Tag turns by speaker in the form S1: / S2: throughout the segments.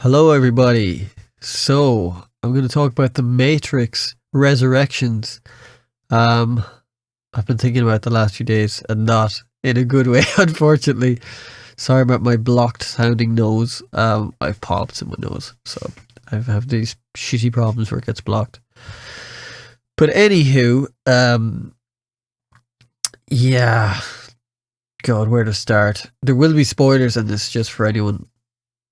S1: Hello, everybody. So, I'm going to talk about the Matrix Resurrections. I've been thinking about the last few days and not in a good way, unfortunately. Sorry about my blocked sounding nose. I've polyps in my nose, so I have these shitty problems where it gets blocked. But anywho, yeah. God, where to start? There will be spoilers in this just for anyone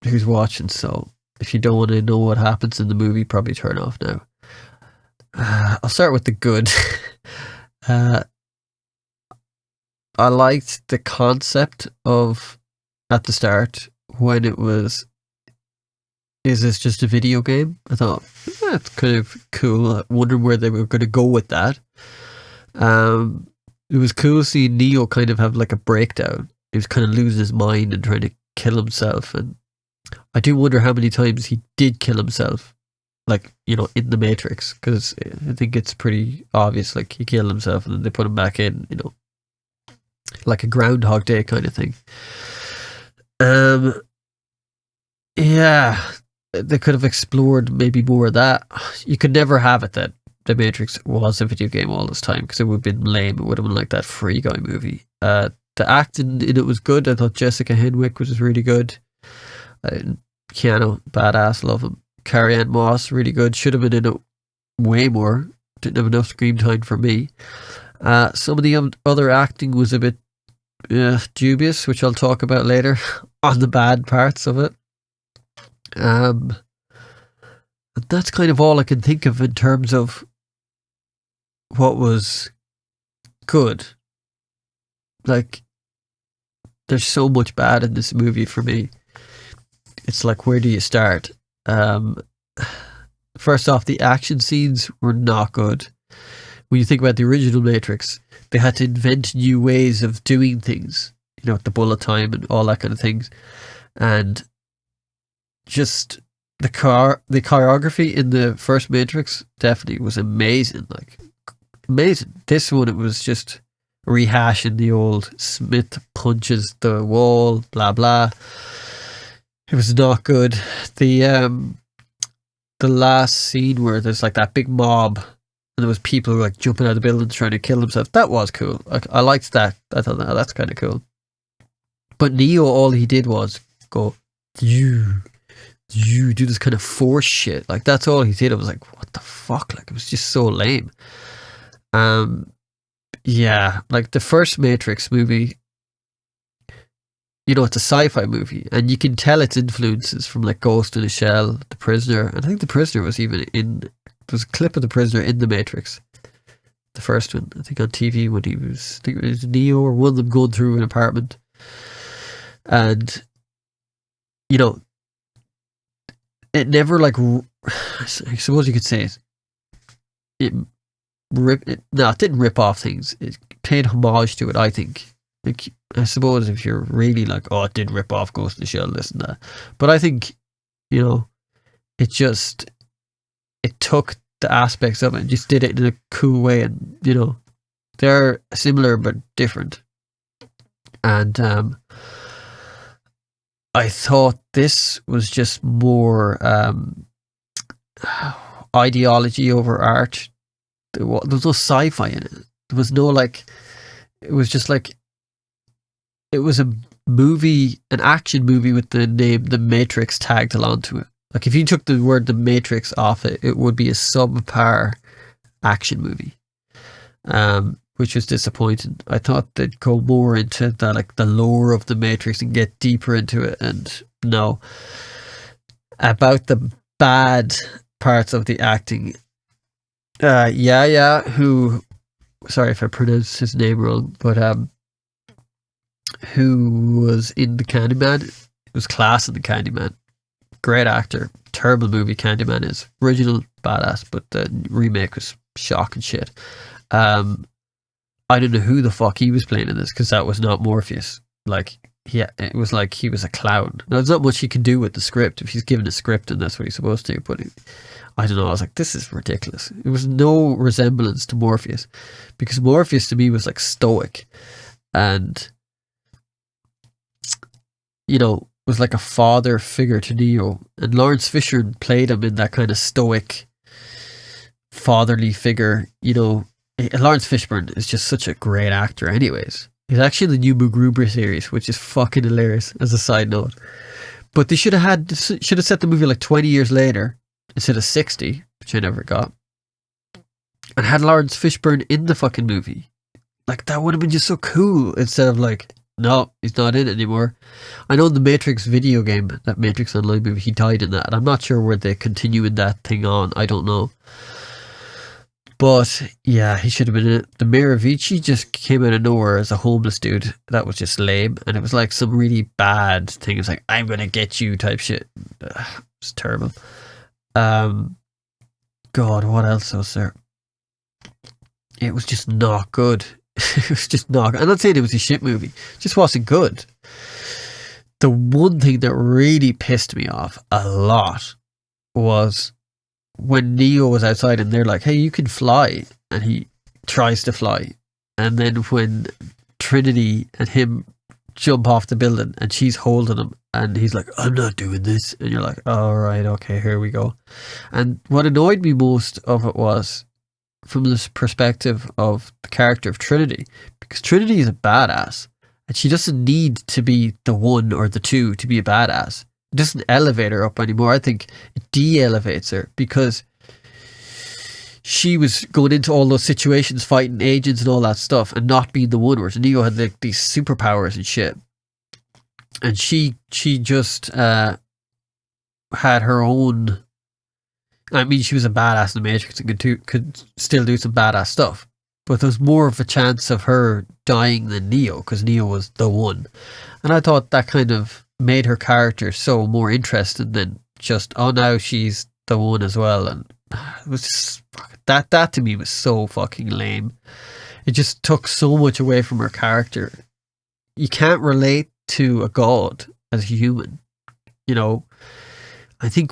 S1: who's watching, so if you don't want to know what happens in the movie, probably turn off now. I'll start with the good. I liked the concept of, at the start, when it was, is this just a video game? I thought, that's kind of cool. I wondered where they were going to go with that. It was cool seeing Neo kind of have like a breakdown. He was kind of losing his mind and trying to kill himself, and I do wonder how many times he did kill himself, like, in the Matrix, because I think it's pretty obvious, like, he killed himself and then they put him back in, like a Groundhog Day kind of thing. Yeah, they could have explored maybe more of that. You could never have it that the Matrix was a video game all this time, because it would have been lame. It would have been like that Free Guy movie. The acting in it was good. I thought Jessica Henwick was really good. Keanu, badass, love him. Carrie-Anne Moss, really good. Should have been in it way more. Didn't have enough screen time for me. Some of the other acting was a bit dubious, which I'll talk about later on the bad parts of it. And that's kind of all I can think of in terms of what was good. Like, there's so much bad in this movie for me. It's like, where do you start? First off, the action scenes were not good. When you think about the original Matrix, they had to invent new ways of doing things, the bullet time and all that kind of things. And just the choreography in the first Matrix definitely was amazing. Like, amazing. This one, it was just rehashing the old Smith punches the wall, blah, blah. It was not good. The last scene where there's like that big mob and there was people who were like jumping out of the buildings trying to kill themselves. That was cool. I liked that. I thought, that's kind of cool. But Neo, all he did was go, you do this kind of force shit. Like, that's all he did. I was like, what the fuck? Like, it was just so lame. Yeah, like the first Matrix movie, it's a sci-fi movie, and you can tell its influences from like Ghost in a Shell, The Prisoner, and I think The Prisoner was even there was a clip of The Prisoner in The Matrix, the first one, I think on TV when I think it was Neo or one of them going through an apartment, and it never like, I suppose you could say it didn't rip off things. It paid homage to it, I think. Like, I suppose if you're really like, oh, it did rip off Ghost in the Shell, this and that. But I think, it took the aspects of it and just did it in a cool way. And, they're similar but different. And I thought this was just more ideology over art. There was no sci-fi in it. There was no like, it was just like, it was a movie, an action movie with the name The Matrix tagged along to it. Like, if you took the word The Matrix off it, it would be a subpar action movie, which was disappointing. I thought they'd go more into the, like, the lore of The Matrix and get deeper into it, and no. About the bad parts of the acting, who, sorry if I pronounced his name wrong, but who was in the Candyman. It was class in the Candyman. Great actor. Terrible movie Candyman is. Original badass, but the remake was shocking shit. I don't know who the fuck he was playing in this, because that was not Morpheus. Like, yeah, it was like he was a clown. Now, there's not much he can do with the script if he's given a script and that's what he's supposed to, but I don't know, I was like, this is ridiculous. It was no resemblance to Morpheus, because Morpheus to me was like stoic, and was like a father figure to Neo, and Lawrence Fishburne played him in that kind of stoic fatherly figure. You know, Lawrence Fishburne is just such a great actor anyways. He's actually in the new MacGruber series, which is fucking hilarious as a side note. But they should have set the movie like 20 years later instead of 60, which I never got, and had Lawrence Fishburne in the fucking movie. Like, that would have been just so cool, instead of like, no, he's not in it anymore. I know in the Matrix video game, that Matrix Online movie, he died in that, and I'm not sure where they continue that thing on. I don't know. But yeah, he should have been in it. The Mayor of Vici just came out of nowhere as a homeless dude. That was just lame. And it was like some really bad thing. It was like, I'm going to get you type shit. It's terrible. God, what else was there? It was just not good. It was just not good. I'm not saying it was a shit movie. It just wasn't good. The one thing that really pissed me off a lot was when Neo was outside and they're like, hey, you can fly, and he tries to fly, and then when Trinity and him jump off the building and she's holding him and he's like, I'm not doing this, and you're like, all right, okay, here we go. And what annoyed me most of it was from this perspective of the character of Trinity, because Trinity is a badass and she doesn't need to be the one or the two to be a badass. It doesn't elevate her up anymore. I think it de-elevates her, because she was going into all those situations fighting agents and all that stuff and not being the one, whereas Neo had like these superpowers and shit. And she just had her own... I mean, she was a badass in the Matrix and could still do some badass stuff. But there was more of a chance of her dying than Neo, because Neo was the one. And I thought that kind of made her character so more interesting than just, oh, now she's the one as well. And it was just, that to me was so fucking lame. It just took so much away from her character. You can't relate to a god as a human, you know. I think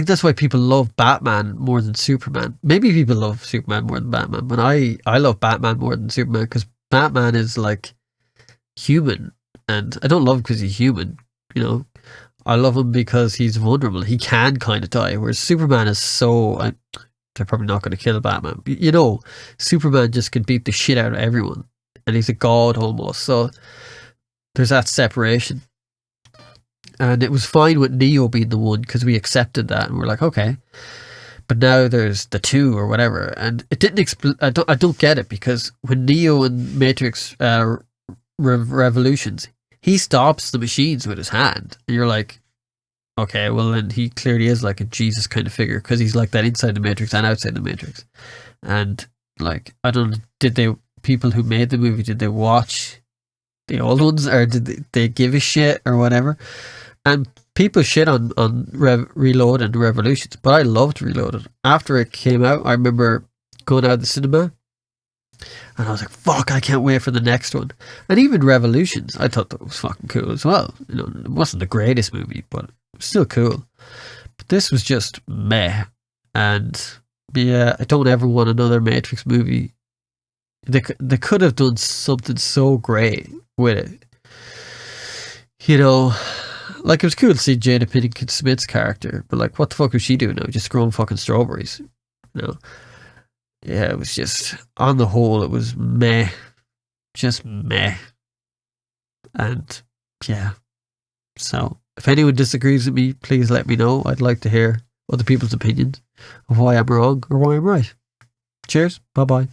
S1: that's why people love Batman more than Superman. Maybe people love Superman more than Batman, but I love Batman more than Superman, because Batman is like human, and I don't love him because he's human, you know. I love him because he's vulnerable. He can kind of die, whereas Superman is so... they're probably not going to kill Batman. But, you know, Superman just can beat the shit out of everyone, and he's a god almost. So there's that separation. And it was fine with Neo being the one, because we accepted that and we're like, okay. But now there's the two or whatever, and it didn't. I don't get it, because when Neo in Matrix Revolutions, he stops the machines with his hand, and you're like, okay, well then he clearly is like a Jesus kind of figure, because he's like that inside the Matrix and outside the Matrix. And like, I don't know, people who made the movie, did they watch the old ones, or did they give a shit or whatever? And people shit on Reload and Revolutions, but I loved Reloaded. After it came out, I remember going out of the cinema and I was like, fuck, I can't wait for the next one. And even Revolutions, I thought that was fucking cool as well. You know, it wasn't the greatest movie, but it was still cool. But this was just meh. And yeah, I don't ever want another Matrix movie. They could have done something so great with it. You know, like, it was cool to see Jada Pinkett Smith's character, but like, what the fuck was she doing now? Just growing fucking strawberries, you know? Yeah, it was just, on the whole, it was meh. Just meh. And yeah. So, if anyone disagrees with me, please let me know. I'd like to hear other people's opinions of why I'm wrong or why I'm right. Cheers. Bye bye.